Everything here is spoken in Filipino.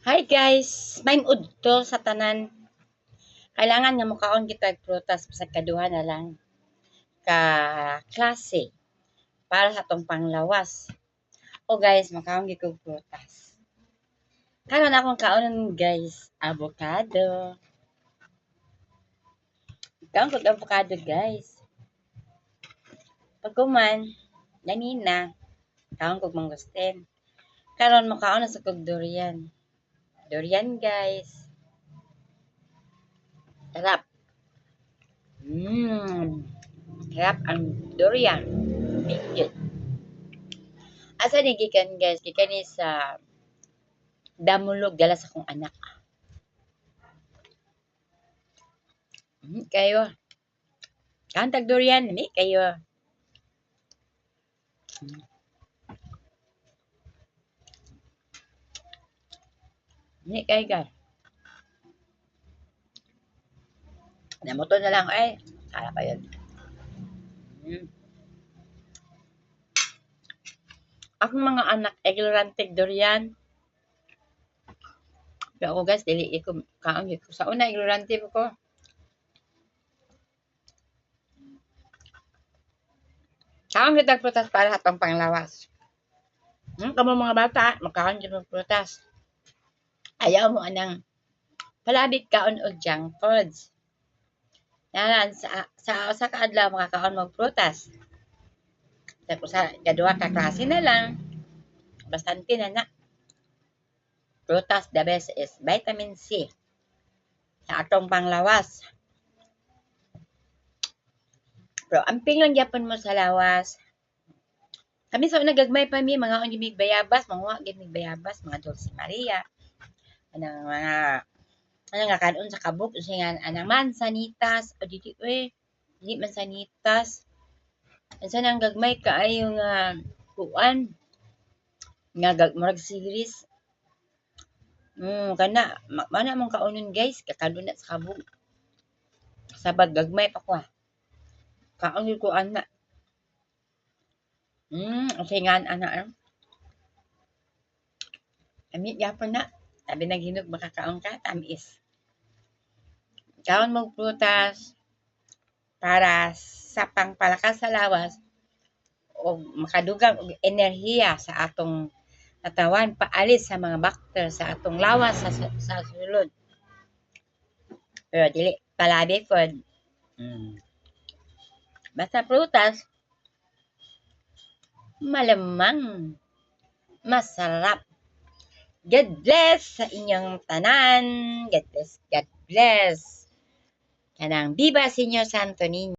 Hi guys, may udto sa tanan. Kailangan nga mukaon kita og prutas sa kaduha na lang ka klase para sa tong panglawas. O guys, makaon gyud kog prutas. Karon akong kaonon guys, avocado. Kaon kog avocado guys. Pagkuman, ganina, kaon kog mangustin. Karon makaon na sa kog durian. Durian guys. Sarap. Sarap ang durian. Bigit. Asa ni gikan guys? Gikan ni sa Damulog dala sa akong anak. Kayo. Kantag durian, ni kayo. Ni kayo guys. Namoto na lang ay. Kala pa yun. Akong mga anak, ignorantig durian. Pero ako guys, dili ko kaon ko. Sa una, ignorante ko. Kaon kita prutas para sa tong panglawas. Kamo mga bata, makaon kita prutas. Ayaw mo anang palabik kaon og junk foods. Naran sa kaadlaw makakaon mo prutas. Tapos sa kaduha ka klase na lang. Bastante na. Prutas, the best is vitamin C sa atong panglawas. Pero amping lang gyapon mo sa lawas. Kami sa una gagmay pa mi mga unimig bayabas, mga gid mig bayabas, mga Dulce Maria. Anang mga nga kanon sa kabuk usingan anang mansanitas o dili mansanitas. Unsa nang gagmay kaayo nga kuan nga murag series. Kana mana mong kaunon guys, kakaduna sa kabuk. Sabag gagmay pa ko. Kaon ko ana. Usingan ana. Amit yapon na. Sabi naghinog makakaon ka, tamis. Kaon mo prutas para sa pangpalakas sa lawas o makadugang og enerhiya sa atong katawan, paalis sa mga bakter sa atong lawas sa sulod. Pero dili palabi pod. Basta prutas, malamang, masarap. God bless sa inyong tanan. God bless. God bless. Kanang Viva Señor Santo Niño.